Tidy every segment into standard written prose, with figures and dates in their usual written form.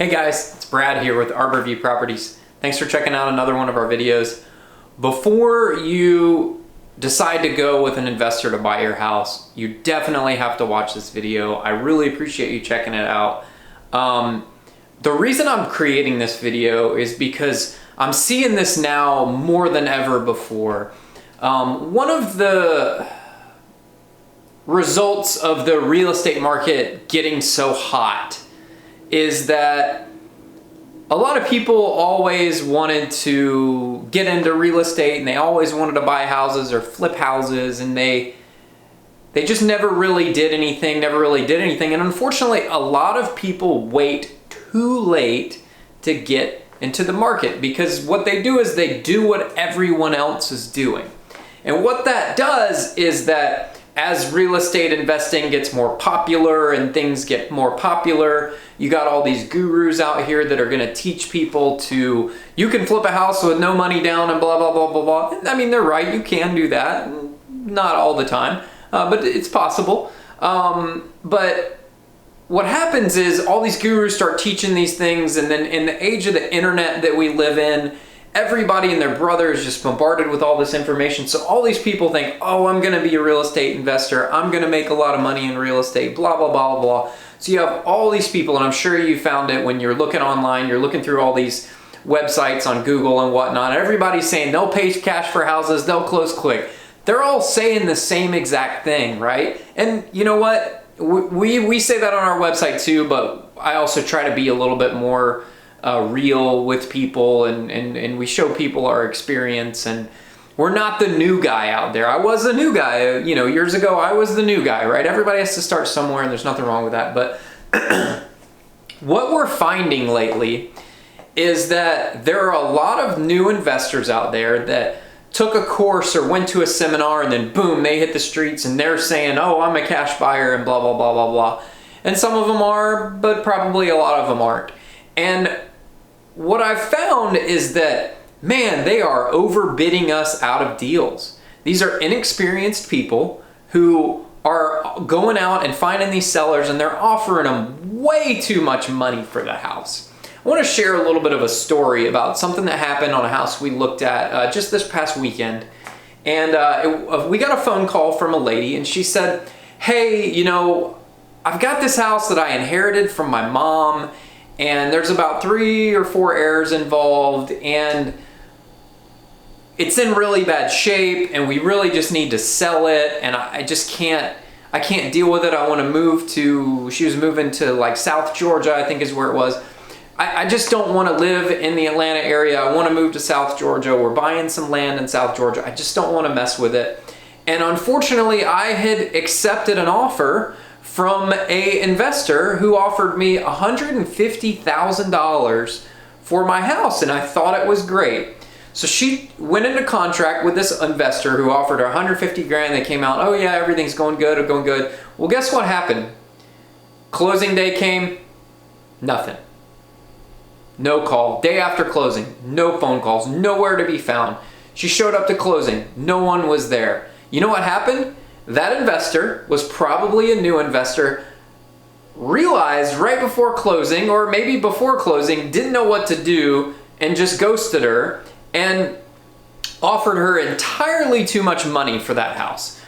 Hey guys, it's Brad here with Arborview Properties. Thanks for checking out another one of our videos. Before you decide to go with an investor to buy your house, you definitely have to watch this video. I really appreciate you checking it out. The reason I'm creating this video is because I'm seeing this now more than ever before. One of the results of the real estate market getting so hot is that a lot of people always wanted to get into real estate and they always wanted to buy houses or flip houses, and they just never really did anything. And unfortunately, a lot of people wait too late to get into the market because what they do is they do what everyone else is doing. And what that does is that as real estate investing gets more popular and things get more popular, you got all these gurus out here that are going to teach people you can flip a house with no money down and blah, blah, blah, blah, blah. I mean, they're right. You can do that. Not all the time, but it's possible. But what happens is all these gurus start teaching these things, and then in the age of the internet that we live in, everybody and their brother is just bombarded with all this information. So all these people think, oh, I'm going to be a real estate investor. I'm going to make a lot of money in real estate, blah, blah, blah, blah. So you have all these people, and I'm sure you found it when you're looking online, you're looking through all these websites on Google and whatnot. Everybody's saying they'll pay cash for houses, they'll close quick. They're all saying the same exact thing, right? And you know what? We say that on our website too, but I also try to be a little bit more real with people, and we show people our experience, and we're not the new guy out there. I was the new guy, years ago. I was the new guy, right? Everybody has to start somewhere, and there's nothing wrong with that. But what we're finding lately is that there are a lot of new investors out there that took a course or went to a seminar, and then boom, they hit the streets and they're saying, oh, I'm a cash buyer and blah, blah, blah, blah, blah. And some of them are, but probably a lot of them aren't. And what I've found is that, man, they are overbidding us out of deals. These are inexperienced people who are going out and finding these sellers, and they're offering them way too much money for the house. I want to share a little bit of a story about something that happened on a house we looked at just this past weekend. And we got a phone call from a lady, and she said, hey, I've got this house that I inherited from my mom, and there's about 3 or 4 heirs involved, and it's in really bad shape, and we really just need to sell it, and I can't deal with it. I want to move she was moving to like South Georgia, I think is where it was. I just don't want to live in the Atlanta area. I want to move to South Georgia. We're buying some land in South Georgia. I just don't want to mess with it. And unfortunately, I had accepted an offer from a investor who offered me $150,000 for my house, and I thought it was great. So she went into contract with this investor who offered her $150 grand. They came out, oh yeah, everything's going good. Well, guess what happened? Closing day came, nothing. No call. Day after closing, no phone calls, nowhere to be found. She showed up to closing, no one was there. You know what happened? That investor was probably a new investor, realized right before closing, or maybe before closing, didn't know what to do, and just ghosted her and offered her entirely too much money for that house.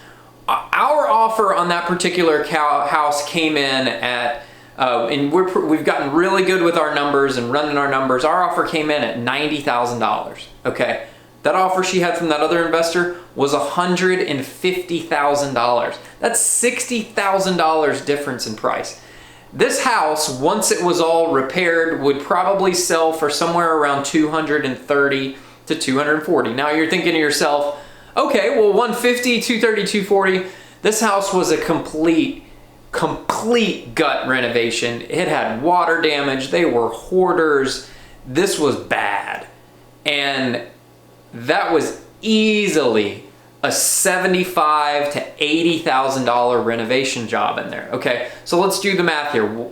Our offer on that particular house came in at, and we've gotten really good with our numbers and running our numbers. Our offer came in at $90,000, okay? That offer she had from that other investor was $150,000. That's $60,000 difference in price. This house, once it was all repaired, would probably sell for somewhere around $230,000 to $240,000. Now you're thinking to yourself, okay, well, $150,000, $230,000, $240,000. This house was a complete gut renovation. It had water damage. They were hoarders. This was bad. And that was easily a $75,000 to $80,000 renovation job in there. Okay, so let's do the math here.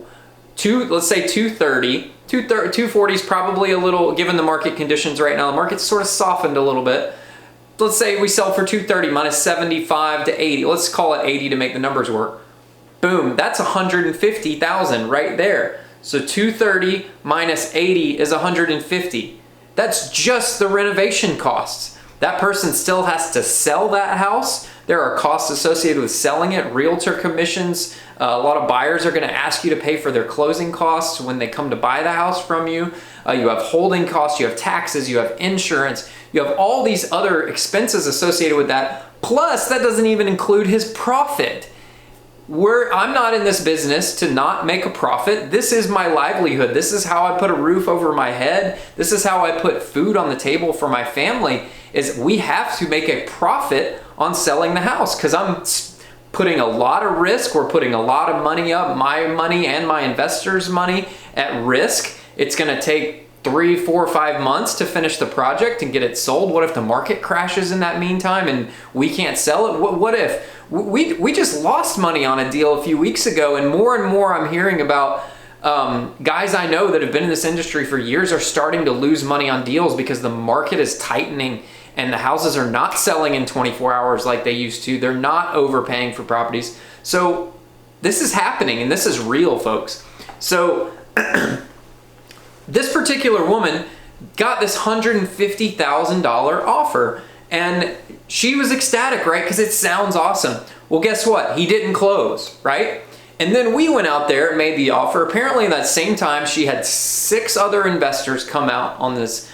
Let's say 230. 240 is probably a little, given the market conditions right now. The market's sort of softened a little bit. Let's say we sell for 230 minus 75 to 80. Let's call it 80 to make the numbers work. Boom, that's 150,000 right there. So 230 minus 80 is 150. That's just the renovation costs. That person still has to sell that house. There are costs associated with selling it, realtor commissions. A lot of buyers are going to ask you to pay for their closing costs when they come to buy the house from you. You have holding costs, you have taxes, you have insurance, you have all these other expenses associated with that. Plus, that doesn't even include his profit. I'm not in this business to not make a profit. This is my livelihood. This is how I put a roof over my head. This is how I put food on the table for my family, is we have to make a profit on selling the house, because I'm putting a lot of risk. We're putting a lot of money up, my money and my investors' money at risk. It's going to take 3, 4, 5 months to finish the project and get it sold. What if the market crashes in that meantime and we can't sell it? What if we just lost money on a deal a few weeks ago, and more I'm hearing about guys I know that have been in this industry for years are starting to lose money on deals because the market is tightening and the houses are not selling in 24 hours like they used to. They're not overpaying for properties. So this is happening, and this is real, folks. So this particular woman got this $150,000 offer, and she was ecstatic, right? Because it sounds awesome. Well, guess what? He didn't close, right? And then we went out there and made the offer. Apparently, that same time, she had 6 other investors come out on this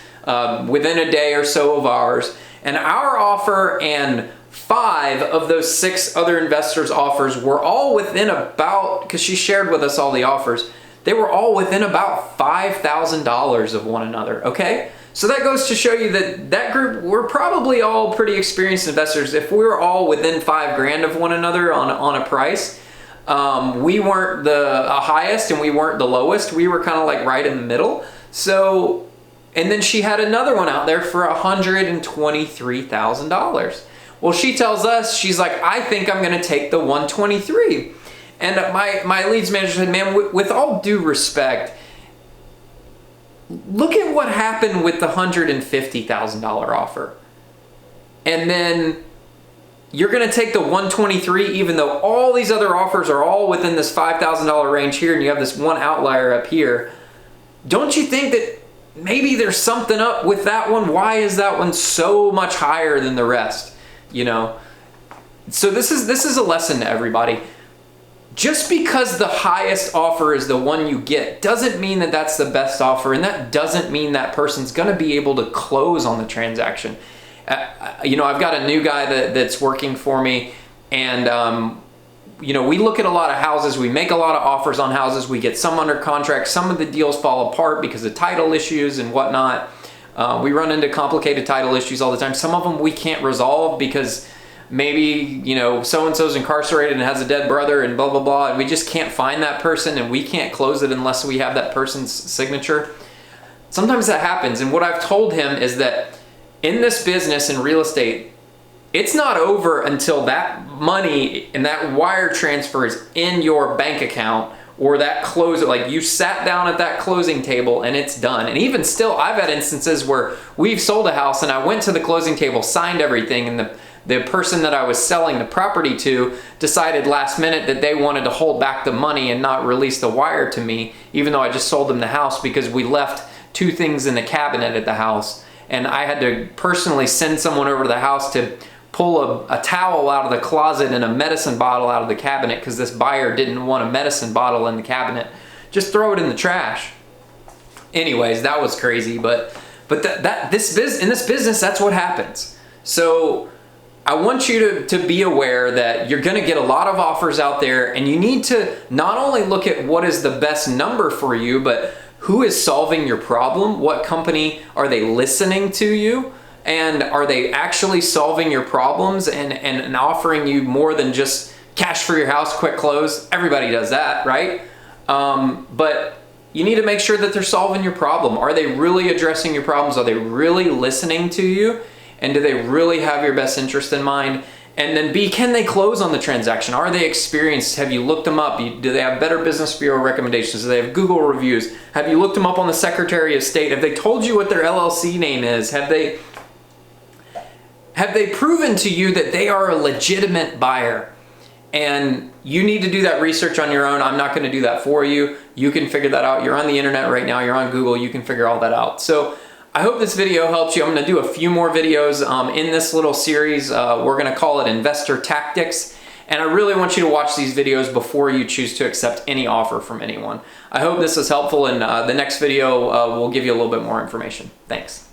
within a day or so of ours. And our offer and 5 of those 6 other investors' offers were all within about, because she shared with us all the offers, they were all within about $5,000 of one another, okay? So that goes to show you that that group, we're probably all pretty experienced investors. If we were all within $5,000 of one another on a price, we weren't the highest and we weren't the lowest. We were kind of like right in the middle. So, and then she had another one out there for $123,000. Well, she tells us, she's like, I think I'm going to take the 123. And my leads manager said, man, with all due respect, look at what happened with the $150,000 offer. And then you're going to take the 123, even though all these other offers are all within this $5,000 range here, and you have this one outlier up here. Don't you think that maybe there's something up with that one? Why is that one so much higher than the rest? You know? So this is a lesson to everybody. Just because the highest offer is the one you get doesn't mean that that's the best offer, and that doesn't mean that person's going to be able to close on the transaction. You know, I've got a new guy that's working for me, and you know, we look at a lot of houses, we make a lot of offers on houses, we get some under contract, some of the deals fall apart because of title issues and whatnot. We run into complicated title issues all the time. Some of them we can't resolve because maybe, you know, so-and-so's incarcerated and has a dead brother and blah, blah, blah, and we just can't find that person and we can't close it unless we have that person's signature. Sometimes that happens, and what I've told him is that in this business, in real estate, it's not over until that money and that wire transfer is in your bank account, or that close, like you sat down at that closing table and it's done. And even still, I've had instances where we've sold a house and I went to the closing table, signed everything, and the person that I was selling the property to decided last minute that they wanted to hold back the money and not release the wire to me, even though I just sold them the house, because we left 2 things in the cabinet at the house. And I had to personally send someone over to the house to pull a towel out of the closet and a medicine bottle out of the cabinet because this buyer didn't want a medicine bottle in the cabinet. Just throw it in the trash. Anyways, that was crazy, but in this business, that's what happens. So I want you to be aware that you're going to get a lot of offers out there, and you need to not only look at what is the best number for you, but who is solving your problem? What company are they listening to you? And are they actually solving your problems and offering you more than just cash for your house, quick close? Everybody does that, right? But you need to make sure that they're solving your problem. Are they really addressing your problems? Are they really listening to you? And do they really have your best interest in mind? And then B, can they close on the transaction? Are they experienced? Have you looked them up? Do they have Better Business Bureau recommendations? Do they have Google reviews? Have you looked them up on the Secretary of State? Have they told you what their LLC name is? Have they proven to you that they are a legitimate buyer? And you need to do that research on your own. I'm not going to do that for you. You can figure that out. You're on the internet right now. You're on Google. You can figure all that out. So I hope this video helps you. I'm going to do a few more videos in this little series. We're going to call it Investor Tactics. And I really want you to watch these videos before you choose to accept any offer from anyone. I hope this is helpful, and the next video will give you a little bit more information. Thanks.